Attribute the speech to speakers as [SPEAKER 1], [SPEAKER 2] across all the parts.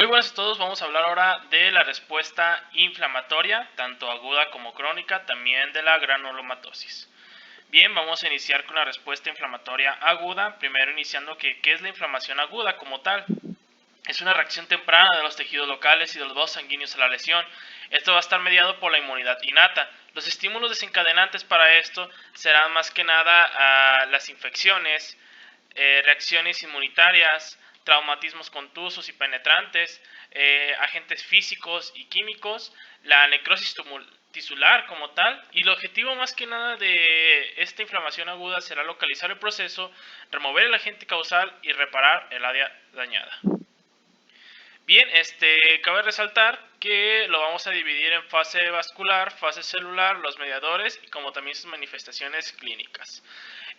[SPEAKER 1] buenas a todos, vamos a hablar ahora de la respuesta inflamatoria, tanto aguda como crónica, también de la granulomatosis. Bien, vamos a iniciar con la respuesta inflamatoria aguda, primero iniciando ¿qué es la inflamación aguda como tal? Es una reacción temprana de los tejidos locales y de los vasos sanguíneos a la lesión. Esto va a estar mediado por la inmunidad innata. Los estímulos desencadenantes para esto serán más que nada las infecciones, reacciones inmunitarias, traumatismos contusos y penetrantes, agentes físicos y químicos, la necrosis tisular como tal, y el objetivo más que nada de esta inflamación aguda será localizar el proceso, remover el agente causal y reparar el área dañada. Bien, cabe resaltar que lo vamos a dividir en fase vascular, fase celular, los mediadores y como también sus manifestaciones clínicas.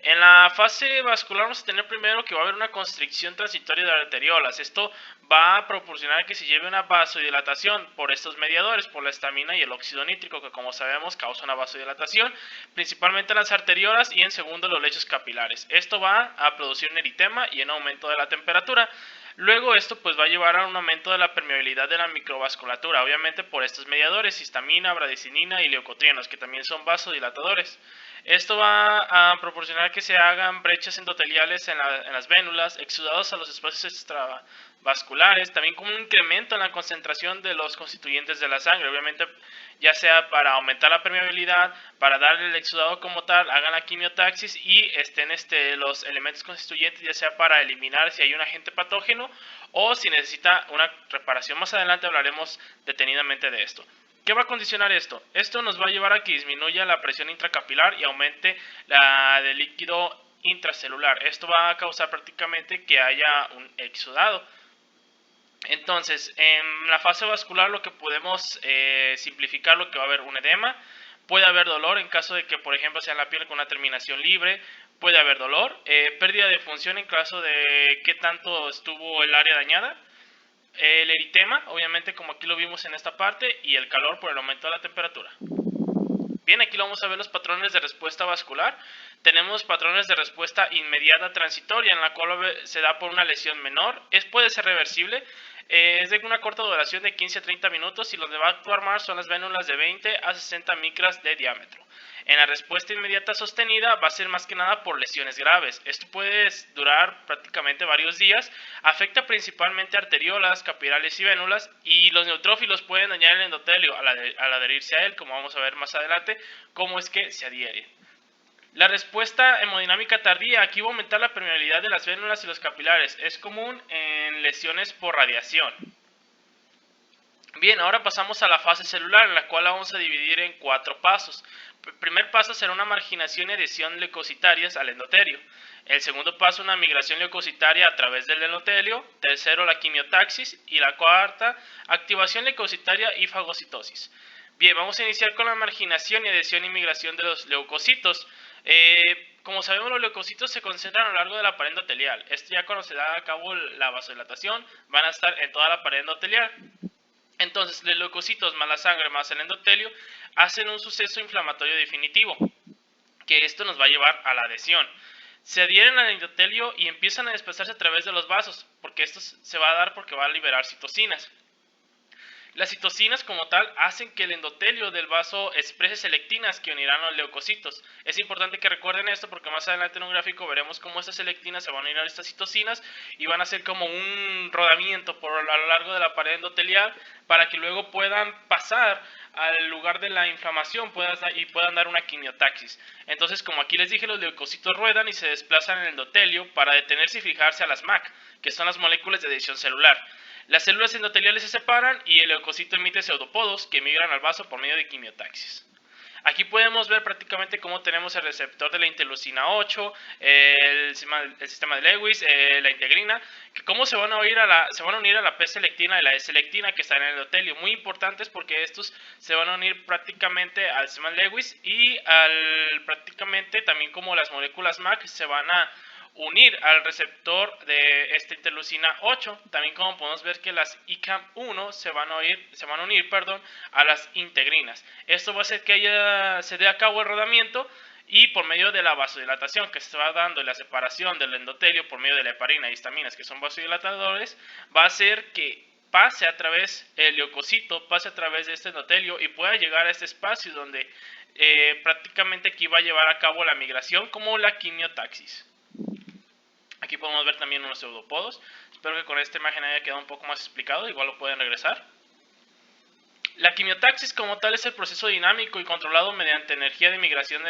[SPEAKER 1] En la fase vascular vamos a tener primero que va a haber una constricción transitoria de arteriolas. Esto va a proporcionar que se lleve una vasodilatación por estos mediadores, por la histamina y el óxido nítrico, que como sabemos causa una vasodilatación, principalmente en las arteriolas y en segundo los lechos capilares. Esto va a producir un eritema y un aumento de la temperatura. Luego esto pues va a llevar a un aumento de la permeabilidad de la microvasculatura, obviamente por estos mediadores, histamina, bradicinina y leucotrienos, que también son vasodilatadores. Esto va a proporcionar que se hagan brechas endoteliales en las vénulas, exudados a los espacios extravasculares, también como un incremento en la concentración de los constituyentes de la sangre, obviamente ya sea para aumentar la permeabilidad, para darle el exudado como tal, hagan la quimiotaxis y estén los elementos constituyentes, ya sea para eliminar si hay un agente patógeno o si necesita una reparación. Más adelante hablaremos detenidamente de esto. ¿Qué va a condicionar esto? Esto nos va a llevar a que disminuya la presión intracapilar y aumente la del líquido intracelular. Esto va a causar prácticamente que haya un exudado. Entonces, en la fase vascular lo que podemos simplificar lo que va a haber un edema, puede haber dolor en caso de que, por ejemplo, sea en la piel con una terminación libre, puede haber dolor, pérdida de función en caso de qué tanto estuvo el área dañada, el eritema, obviamente como aquí lo vimos en esta parte, y el calor por el aumento de la temperatura. Bien, aquí vamos a ver los patrones de respuesta vascular. Tenemos patrones de respuesta inmediata transitoria, en la cual se da por una lesión menor. Puede ser reversible, es de una corta duración de 15 a 30 minutos y donde va a actuar más son las vénulas de 20 a 60 micras de diámetro. En la respuesta inmediata sostenida va a ser más que nada por lesiones graves. Esto puede durar prácticamente varios días, afecta principalmente arteriolas, capilares y vénulas, y los neutrófilos pueden dañar el endotelio al adherirse a él, como vamos a ver más adelante, cómo es que se adhiere. La respuesta hemodinámica tardía, aquí va a aumentar la permeabilidad de las vénulas y los capilares. Es común en lesiones por radiación. Bien, ahora pasamos a la fase celular, en la cual la vamos a dividir en 4 pasos. El primer paso será una marginación y adhesión leucocitarias al endotelio. El segundo paso, una migración leucocitaria a través del endotelio. Tercero, la quimiotaxis. Y la cuarta, activación leucocitaria y fagocitosis. Bien, vamos a iniciar con la marginación y adhesión y migración de los leucocitos. Como sabemos, los leucocitos se concentran a lo largo de la pared endotelial. Esto ya cuando se da a cabo la vasodilatación, van a estar en toda la pared endotelial. Entonces, los leucocitos más la sangre más el endotelio hacen un suceso inflamatorio definitivo, que esto nos va a llevar a la adhesión. Se adhieren al endotelio y empiezan a desplazarse a través de los vasos, porque esto se va a dar porque va a liberar citocinas. Las citocinas como tal hacen que el endotelio del vaso exprese selectinas que unirán a los leucocitos. Es importante que recuerden esto porque más adelante en un gráfico veremos cómo estas selectinas se van a unir a estas citocinas y van a hacer como un rodamiento a lo largo de la pared endotelial para que luego puedan pasar al lugar de la inflamación y puedan dar una quimiotaxis. Entonces, como aquí les dije, los leucocitos ruedan y se desplazan en el endotelio para detenerse y fijarse a las MAC, que son las moléculas de adhesión celular. Las células endoteliales se separan y el leucocito emite pseudopodos que migran al vaso por medio de quimiotaxis. Aquí podemos ver prácticamente cómo tenemos el receptor de la interleucina 8, el sistema de Lewis, la integrina, que cómo se van a unir a la P-selectina y la E-selectina que están en el endotelio. Muy importantes porque estos se van a unir prácticamente al sistema de Lewis y prácticamente también como las moléculas MAC se van a unir al receptor de esta interleucina 8, también como podemos ver que las ICAM1 se van a unir a las integrinas. Esto va a hacer que se dé a cabo el rodamiento y por medio de la vasodilatación que se va dando y la separación del endotelio por medio de la heparina y histaminas que son vasodilatadores, va a hacer que pase a través, el leucocito pase a través de este endotelio y pueda llegar a este espacio donde prácticamente aquí va a llevar a cabo la migración, como la quimiotaxis. Aquí podemos ver también unos pseudopodos. Espero que con esta imagen haya quedado un poco más explicado, igual lo pueden regresar. La quimiotaxis como tal es el proceso dinámico y controlado mediante energía de migración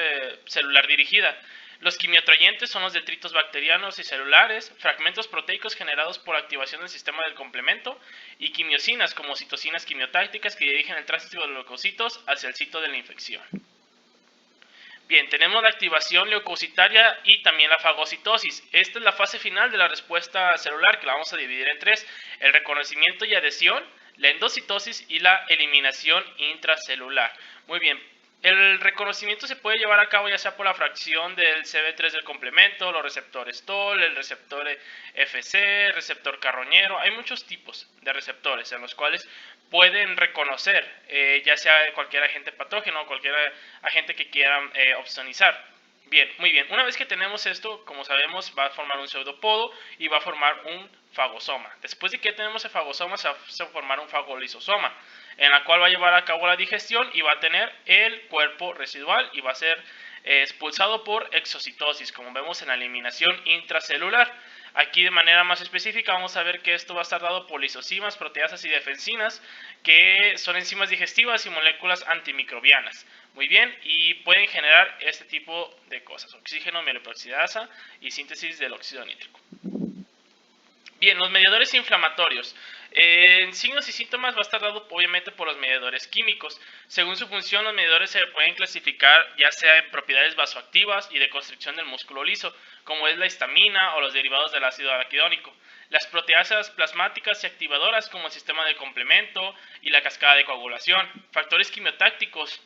[SPEAKER 1] celular dirigida. Los quimiotrayentes son los detritos bacterianos y celulares, fragmentos proteicos generados por activación del sistema del complemento, y quimiosinas como citocinas quimiotácticas que dirigen el tránsito de los leucocitos hacia el sitio de la infección. Bien, tenemos la activación leucocitaria y también la fagocitosis. Esta es la fase final de la respuesta celular, que la vamos a dividir en tres: el reconocimiento y adhesión, la endocitosis y la eliminación intracelular. Muy bien, el reconocimiento se puede llevar a cabo ya sea por la fracción del CB3 del complemento, los receptores TOL, el receptor FC, receptor carroñero. Hay muchos tipos de receptores en los cuales pueden reconocer ya sea cualquier agente patógeno o cualquier agente que quieran opsonizar. Bien, muy bien. Una vez que tenemos esto, como sabemos, va a formar un pseudopodo y va a formar un fagosoma. Después de que tenemos el fagosoma, se va a formar un fagolisosoma, en la cual va a llevar a cabo la digestión y va a tener el cuerpo residual y va a ser expulsado por exocitosis, como vemos en la eliminación intracelular. Aquí de manera más específica vamos a ver que esto va a estar dado por lisocimas, proteasas y defensinas, que son enzimas digestivas y moléculas antimicrobianas. Muy bien, y pueden generar este tipo de cosas: oxígeno, mieloperoxidasa y síntesis del óxido nítrico. Bien, los mediadores inflamatorios. En signos y síntomas va a estar dado obviamente por los mediadores químicos. Según su función, los mediadores se pueden clasificar ya sea en propiedades vasoactivas y de constricción del músculo liso, como es la histamina o los derivados del ácido araquidónico. Las proteasas plasmáticas y activadoras, como el sistema de complemento y la cascada de coagulación. Factores quimiotácticos,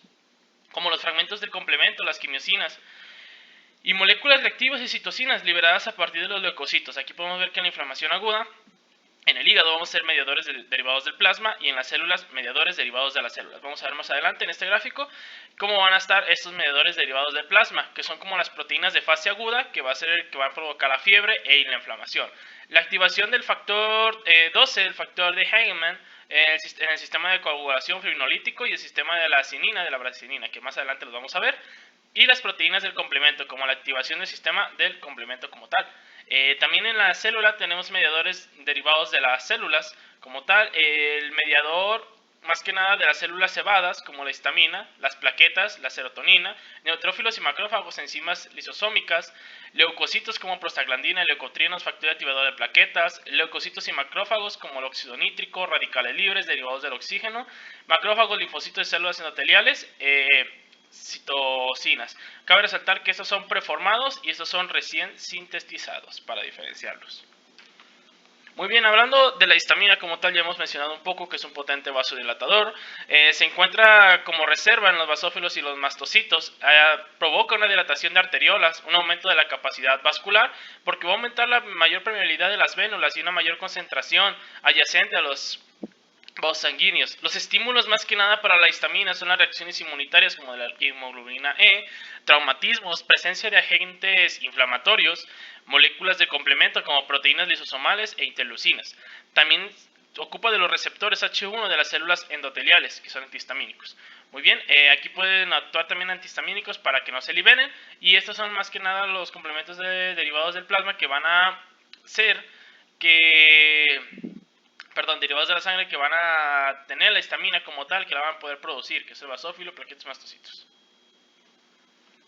[SPEAKER 1] como los fragmentos del complemento, las quimiosinas. Y moléculas reactivas y citocinas liberadas a partir de los leucocitos. Aquí podemos ver que en la inflamación aguda, en el hígado vamos a ser mediadores derivados del plasma, y en las células mediadores derivados de las células. Vamos a ver más adelante en este gráfico cómo van a estar estos mediadores derivados del plasma, que son como las proteínas de fase aguda, que va a ser el que va a provocar la fiebre y la inflamación. La activación del factor 12, el factor de Hageman, en el sistema de coagulación fibrinolítico, y el sistema de la acinina, de la brasinina, que más adelante los vamos a ver. Y las proteínas del complemento, como la activación del sistema del complemento como tal. También en la célula tenemos mediadores derivados de las células como tal. El mediador más que nada de las células cebadas, como la histamina, las plaquetas, la serotonina, neutrófilos y macrófagos, enzimas lisosómicas, leucocitos como prostaglandina, leucotrienos, factor activador de plaquetas, leucocitos y macrófagos como el óxido nítrico, radicales libres derivados del oxígeno, macrófagos, linfocitos y células endoteliales, citocinas. Cabe resaltar que estos son preformados y estos son recién sintetizados, para diferenciarlos. Muy bien, hablando de la histamina como tal, ya hemos mencionado un poco que es un potente vasodilatador. Se encuentra como reserva en los basófilos y los mastocitos. Provoca una dilatación de arteriolas, un aumento de la capacidad vascular, porque va a aumentar la mayor permeabilidad de las vénulas y una mayor concentración adyacente a los vasos sanguíneos. Los estímulos más que nada para la histamina son las reacciones inmunitarias, como la hemoglobina E, traumatismos, presencia de agentes inflamatorios, moléculas de complemento como proteínas lisosomales e interleucinas. También ocupa de los receptores H1 de las células endoteliales, que son antihistamínicos. Muy bien, aquí pueden actuar también antihistamínicos para que no se liberen, y estos son más que nada los complementos derivados del plasma que van a ser derivados de la sangre, que van a tener la histamina como tal, que la van a poder producir, que es el basófilo, plaquetas, mastocitos.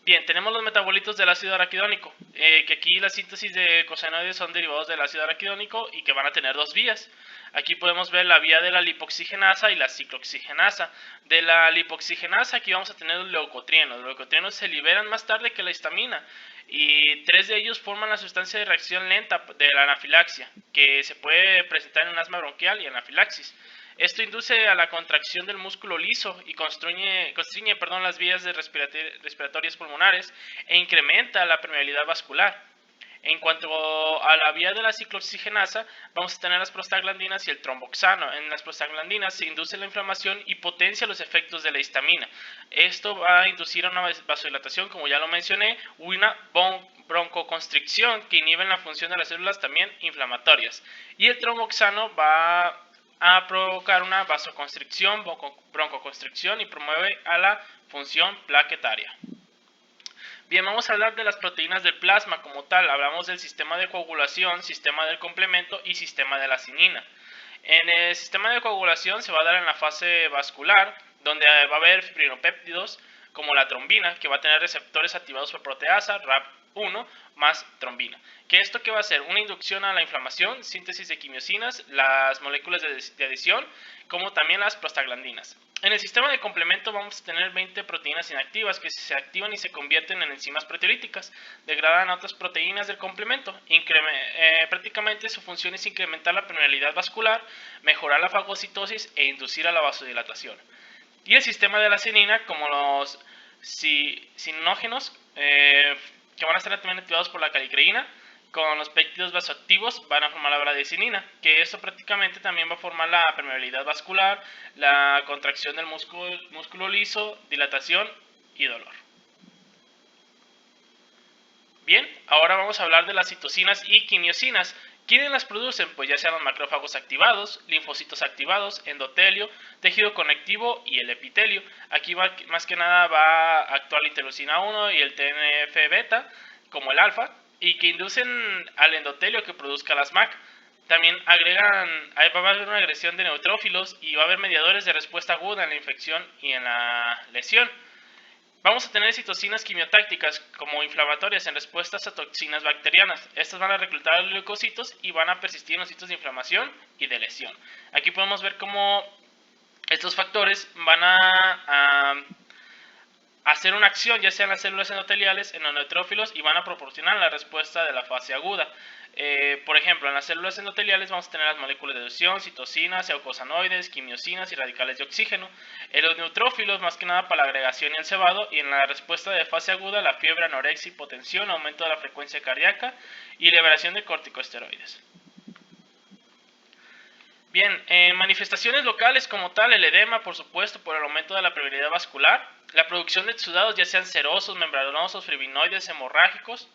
[SPEAKER 1] Bien, tenemos los metabolitos del ácido araquidónico, que aquí la síntesis de cosanoides son derivados del ácido araquidónico y que van a tener dos vías. Aquí podemos ver la vía de la lipoxigenasa y la ciclooxigenasa. De la lipoxigenasa aquí vamos a tener los leucotrienos. Los leucotrienos se liberan más tarde que la histamina, y tres de ellos forman la sustancia de reacción lenta de la anafilaxia, que se puede presentar en un asma bronquial y anafilaxis. Esto induce a la contracción del músculo liso y constriñe las vías respiratorias pulmonares, e incrementa la permeabilidad vascular. En cuanto a la vía de la ciclooxigenasa, vamos a tener las prostaglandinas y el tromboxano. En las prostaglandinas se induce la inflamación y potencia los efectos de la histamina. Esto va a inducir una vasodilatación, como ya lo mencioné, una broncoconstricción que inhibe la función de las células también inflamatorias. Y el tromboxano va a a provocar una vasoconstricción, broncoconstricción y promueve a la función plaquetaria. Bien, vamos a hablar de las proteínas del plasma como tal. Hablamos del sistema de coagulación, sistema del complemento y sistema de la acinina. En el sistema de coagulación se va a dar en la fase vascular, donde va a haber fibrinopéptidos como la trombina, que va a tener receptores activados por proteasa, RAP1 más trombina. ¿Qué esto qué va a hacer? Una inducción a la inflamación, síntesis de quimiosinas, las moléculas de adhesión, como también las prostaglandinas. En el sistema de complemento vamos a tener 20 proteínas inactivas que se activan y se convierten en enzimas proteolíticas, degradan a otras proteínas del complemento. Prácticamente su función es incrementar la permeabilidad vascular, mejorar la fagocitosis e inducir a la vasodilatación. Y el sistema de la acinina, como los cinógenos, que van a estar también activados por la calicreína, con los péptidos vasoactivos van a formar la bradiocinina, que esto prácticamente también va a formar la permeabilidad vascular, la contracción del músculo liso, dilatación y dolor. Bien, ahora vamos a hablar de las citocinas y quimiosinas. ¿Quiénes las producen? Pues ya sean los macrófagos activados, linfocitos activados, endotelio, tejido conectivo y el epitelio. Aquí más que nada va a actuar la interleucina 1 y el TNF-beta, como el alfa, y que inducen al endotelio que produzca las MAC. También va a haber una agresión de neutrófilos y va a haber mediadores de respuesta aguda en la infección y en la lesión. Vamos a tener citocinas quimiotácticas como inflamatorias en respuestas a toxinas bacterianas. Estas van a reclutar leucocitos y van a persistir en los sitios de inflamación y de lesión. Aquí podemos ver cómo estos factores van a hacer una acción, ya sea en las células endoteliales, en los neutrófilos, y van a proporcionar la respuesta de la fase aguda. Por ejemplo, en las células endoteliales vamos a tener las moléculas de adhesión, citocinas, eucosanoides, quimiosinas y radicales de oxígeno. En los neutrófilos, más que nada para la agregación y el cebado, y en la respuesta de fase aguda, la fiebre, anorexia, hipotensión, aumento de la frecuencia cardíaca y liberación de corticosteroides. Bien, manifestaciones locales como tal, el edema, por supuesto, por el aumento de la permeabilidad vascular, la producción de exudados, ya sean serosos, membranosos, fibrinoides, hemorrágicos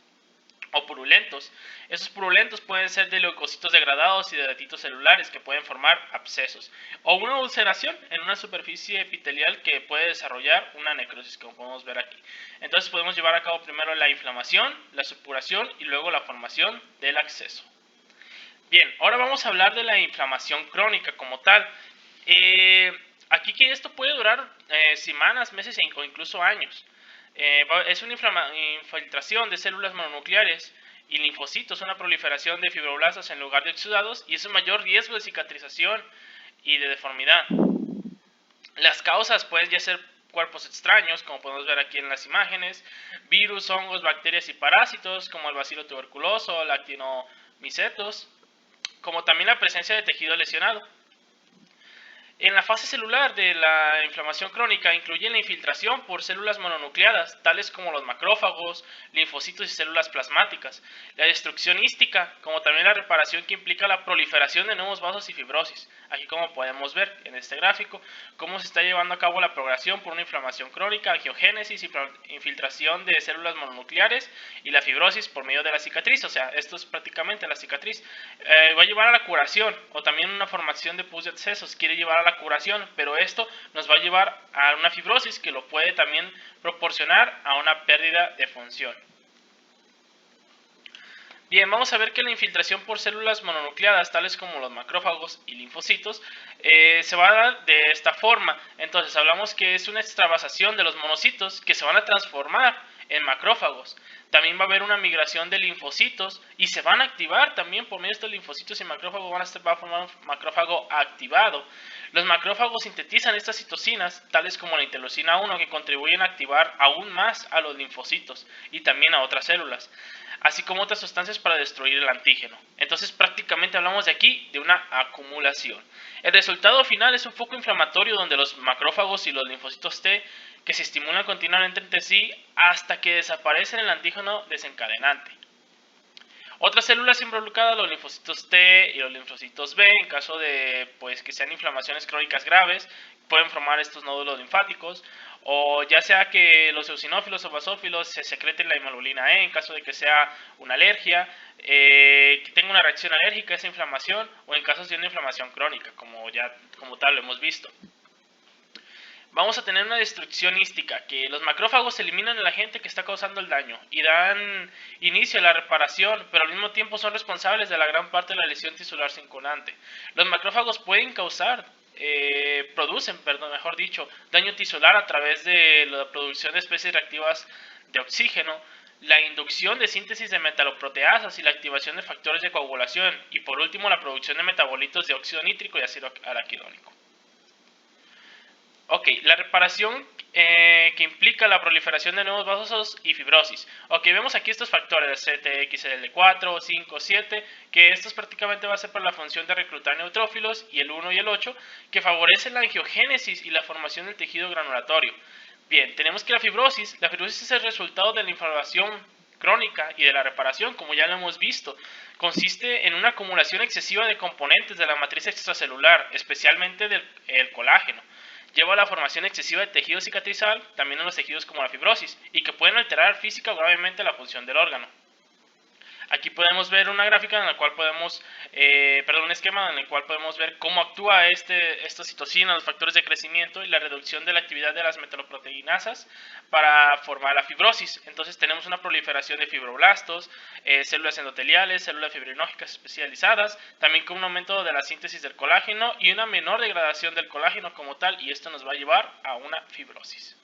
[SPEAKER 1] o purulentos. Estos purulentos pueden ser de leucocitos degradados y de dendritos celulares que pueden formar abscesos, o una ulceración en una superficie epitelial que puede desarrollar una necrosis, como podemos ver aquí. Entonces podemos llevar a cabo primero la inflamación, la supuración y luego la formación del absceso. Bien, ahora vamos a hablar de la inflamación crónica como tal. Aquí que esto puede durar semanas, meses o incluso años. Es una infiltración de células mononucleares y linfocitos, una proliferación de fibroblastos en lugar de exudados, y es un mayor riesgo de cicatrización y de deformidad. Las causas pueden ya ser cuerpos extraños, como podemos ver aquí en las imágenes, virus, hongos, bacterias y parásitos, como el bacilo tuberculoso, la actinomicetos, como también la presencia de tejido lesionado. En la fase celular de la inflamación crónica incluye la infiltración por células mononucleadas, tales como los macrófagos, linfocitos y células plasmáticas, la destrucción hística, como también la reparación que implica la proliferación de nuevos vasos y fibrosis. Aquí como podemos ver en este gráfico, cómo se está llevando a cabo la progresión por una inflamación crónica, angiogénesis, infiltración de células mononucleares y la fibrosis por medio de la cicatriz. O sea, esto es prácticamente la cicatriz. Va a llevar a la curación, o también una formación de pus de abscesos quiere llevar a la curación, pero esto nos va a llevar a una fibrosis que lo puede también proporcionar a una pérdida de función. Bien, vamos a ver que la infiltración por células mononucleadas, tales como los macrófagos y linfocitos, se va a dar de esta forma. Entonces hablamos que es una extravasación de los monocitos que se van a transformar en macrófagos. También va a haber una migración de linfocitos y se van a activar también por medio de estos linfocitos y macrófagos va a formar un macrófago activado. Los macrófagos sintetizan estas citocinas, tales como la interleucina 1, que contribuyen a activar aún más a los linfocitos y también a otras células, así como otras sustancias para destruir el antígeno. Entonces prácticamente hablamos de aquí de una acumulación. El resultado final es un foco inflamatorio donde los macrófagos y los linfocitos T que se estimulan continuamente entre sí hasta que desaparecen el antígeno desencadenante. Otras células involucradas, los linfocitos T y los linfocitos B, en caso de pues, que sean inflamaciones crónicas graves, pueden formar estos nódulos linfáticos, o ya sea que los eosinófilos o basófilos se secreten la hemoglobina E en caso de que sea una alergia, que tenga una reacción alérgica a esa inflamación, o en casos de una inflamación crónica, como tal lo hemos visto. Vamos a tener una destrucción hística, que los macrófagos eliminan al agente que está causando el daño y dan inicio a la reparación, pero al mismo tiempo son responsables de la gran parte de la lesión tisular circulante. Los macrófagos pueden producen, daño tisular a través de la producción de especies reactivas de oxígeno, la inducción de síntesis de metaloproteasas y la activación de factores de coagulación, y por último la producción de metabolitos de óxido nítrico y ácido araquidónico. Ok, la reparación que implica la proliferación de nuevos vasos y fibrosis. Ok, vemos aquí estos factores, CTXL4, 5, 7, que estos prácticamente va a ser para la función de reclutar neutrófilos, y el 1 y el 8, que favorecen la angiogénesis y la formación del tejido granulatorio. Bien, tenemos que la fibrosis es el resultado de la inflamación crónica y de la reparación, como ya lo hemos visto. Consiste en una acumulación excesiva de componentes de la matriz extracelular, especialmente del colágeno. Lleva a la formación excesiva de tejido cicatrizal, también en los tejidos como la fibrosis, y que pueden alterar física o gravemente la función del órgano. Aquí podemos ver una gráfica en la cual un esquema en el cual podemos ver cómo actúa esta citocina, los factores de crecimiento y la reducción de la actividad de las metaloproteinasas para formar la fibrosis. Entonces tenemos una proliferación de fibroblastos, células endoteliales, células fibrinógenas especializadas, también con un aumento de la síntesis del colágeno y una menor degradación del colágeno como tal, y esto nos va a llevar a una fibrosis.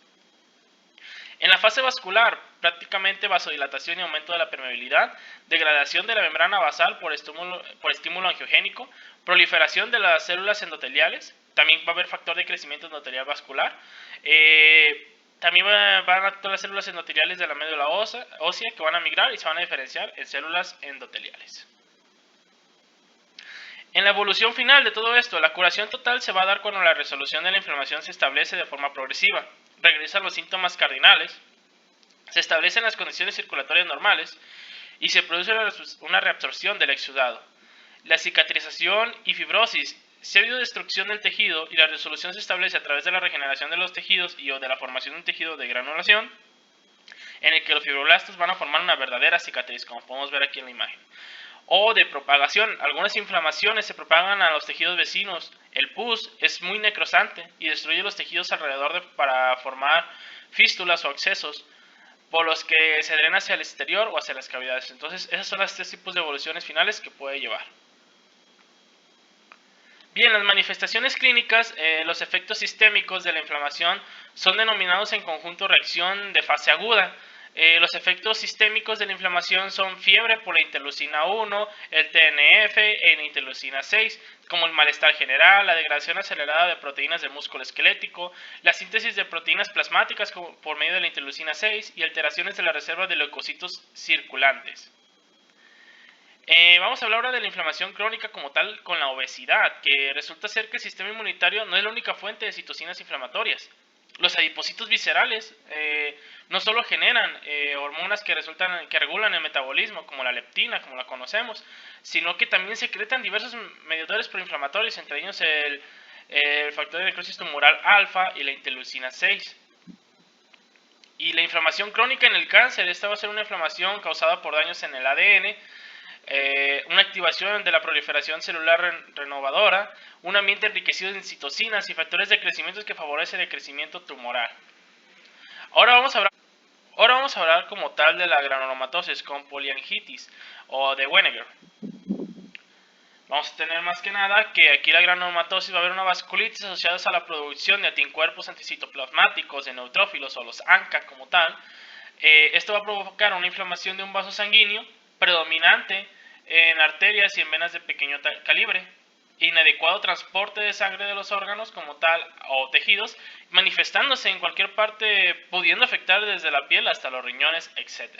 [SPEAKER 1] En la fase vascular, prácticamente vasodilatación y aumento de la permeabilidad, degradación de la membrana basal por estímulo angiogénico, proliferación de las células endoteliales, también va a haber factor de crecimiento endotelial vascular, también van a actuar las células endoteliales de la médula ósea que van a migrar y se van a diferenciar en células endoteliales. En la evolución final de todo esto, la curación total se va a dar cuando la resolución de la inflamación se establece de forma progresiva, regresan los síntomas cardinales, se establecen las condiciones circulatorias normales y se produce una reabsorción del exudado. La cicatrización y fibrosis, si ha habido destrucción del tejido y la resolución se establece a través de la regeneración de los tejidos o de la formación de un tejido de granulación, en el que los fibroblastos van a formar una verdadera cicatriz, como podemos ver aquí en la imagen. O de propagación, algunas inflamaciones se propagan a los tejidos vecinos. El pus es muy necrosante y destruye los tejidos alrededor para formar fístulas o abscesos, por los que se drena hacia el exterior o hacia las cavidades. Entonces, esos son los tres tipos de evoluciones finales que puede llevar. Bien, las manifestaciones clínicas, los efectos sistémicos de la inflamación son denominados en conjunto reacción de fase aguda. Los efectos sistémicos de la inflamación son fiebre por la interleucina 1, el TNF e la interleucina 6, como el malestar general, la degradación acelerada de proteínas del músculo esquelético, la síntesis de proteínas plasmáticas por medio de la interleucina 6 y alteraciones de la reserva de leucocitos circulantes. Vamos a hablar ahora de la inflamación crónica como tal con la obesidad, que resulta ser que el sistema inmunitario no es la única fuente de citocinas inflamatorias. Los adipocitos viscerales no solo generan hormonas que regulan el metabolismo, como la leptina, como la conocemos, sino que también secretan diversos mediadores proinflamatorios, entre ellos el factor de necrosis tumoral alfa y la interleucina 6. Y la inflamación crónica en el cáncer, esta va a ser una inflamación causada por daños en el ADN, una activación de la proliferación celular renovadora, un ambiente enriquecido en citocinas y factores de crecimiento que favorecen el crecimiento tumoral. Ahora vamos a hablar como tal de la granulomatosis con poliangitis o de Wegener. Vamos a tener más que nada que aquí la granulomatosis va a haber una vasculitis asociada a la producción de anticuerpos anticitoplasmáticos de neutrófilos o los ANCA como tal. Esto va a provocar una inflamación de un vaso sanguíneo predominante en arterias y en venas de pequeño calibre, inadecuado transporte de sangre de los órganos como tal o tejidos, manifestándose en cualquier parte, pudiendo afectar desde la piel hasta los riñones, etc.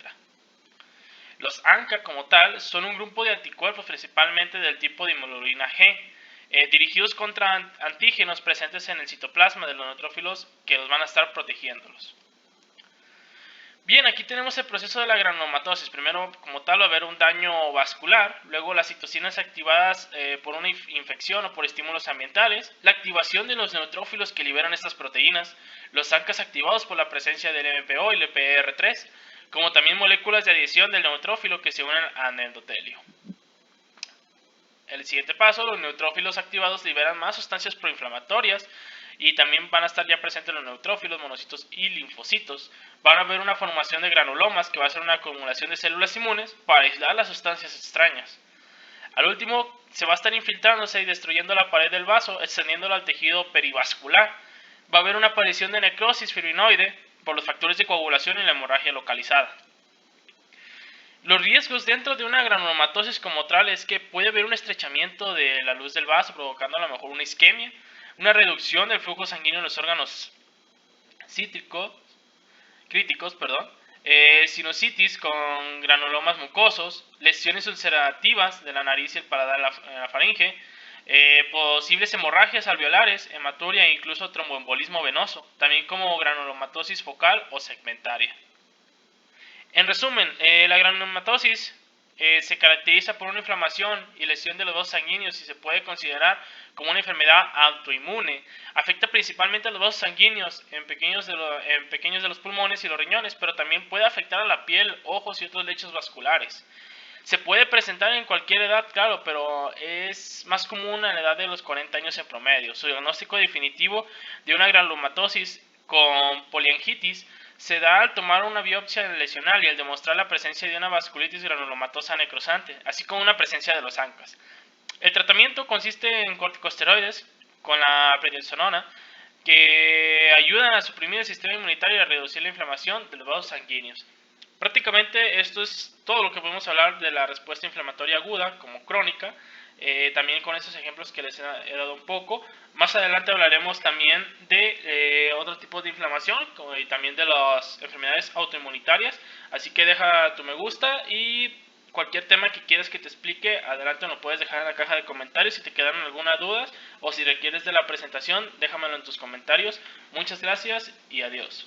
[SPEAKER 1] Los ANCA como tal son un grupo de anticuerpos principalmente del tipo de hemoglobina G, dirigidos contra antígenos presentes en el citoplasma de los neutrófilos que los van a estar protegiéndolos. Bien, aquí tenemos el proceso de la granulomatosis. Primero, como tal, va a haber un daño vascular, luego las citocinas activadas por una infección o por estímulos ambientales, la activación de los neutrófilos que liberan estas proteínas, los ANCAs activados por la presencia del MPO y el PR3, como también moléculas de adhesión del neutrófilo que se unen al endotelio. El siguiente paso, los neutrófilos activados liberan más sustancias proinflamatorias y también van a estar ya presentes los neutrófilos, monocitos y linfocitos. Van a haber una formación de granulomas que va a ser una acumulación de células inmunes para aislar las sustancias extrañas. Al último, se va a estar infiltrándose y destruyendo la pared del vaso, extendiéndolo al tejido perivascular. Va a haber una aparición de necrosis fibrinoide por los factores de coagulación y la hemorragia localizada. Los riesgos dentro de una granulomatosis como tal es que puede haber un estrechamiento de la luz del vaso, provocando a lo mejor una isquemia, una reducción del flujo sanguíneo en los órganos críticos, sinusitis con granulomas mucosos, lesiones ulcerativas de la nariz y el paladar en la faringe, posibles hemorragias alveolares, hematuria e incluso tromboembolismo venoso, también como granulomatosis focal o segmentaria. En resumen, la granulomatosis se caracteriza por una inflamación y lesión de los vasos sanguíneos y se puede considerar como una enfermedad autoinmune. Afecta principalmente a los vasos sanguíneos en pequeños de los pulmones y los riñones, pero también puede afectar a la piel, ojos y otros lechos vasculares. Se puede presentar en cualquier edad, claro, pero es más común a la edad de los 40 años en promedio. Su diagnóstico definitivo de una granulomatosis con poliangitis se da al tomar una biopsia lesional y al demostrar la presencia de una vasculitis granulomatosa necrosante, así como una presencia de los ANCAs. El tratamiento consiste en corticosteroides con la prednisonona que ayudan a suprimir el sistema inmunitario y a reducir la inflamación de los vasos sanguíneos. Prácticamente esto es todo lo que podemos hablar de la respuesta inflamatoria aguda como crónica, también con esos ejemplos que les he dado un poco. Más adelante hablaremos también de otros tipos de inflamación y también de las enfermedades autoinmunitarias, así que deja tu me gusta y cualquier tema que quieras que te explique, adelante lo puedes dejar en la caja de comentarios. Si te quedaron alguna duda o si requieres de la presentación, déjamelo en tus comentarios. Muchas gracias y adiós.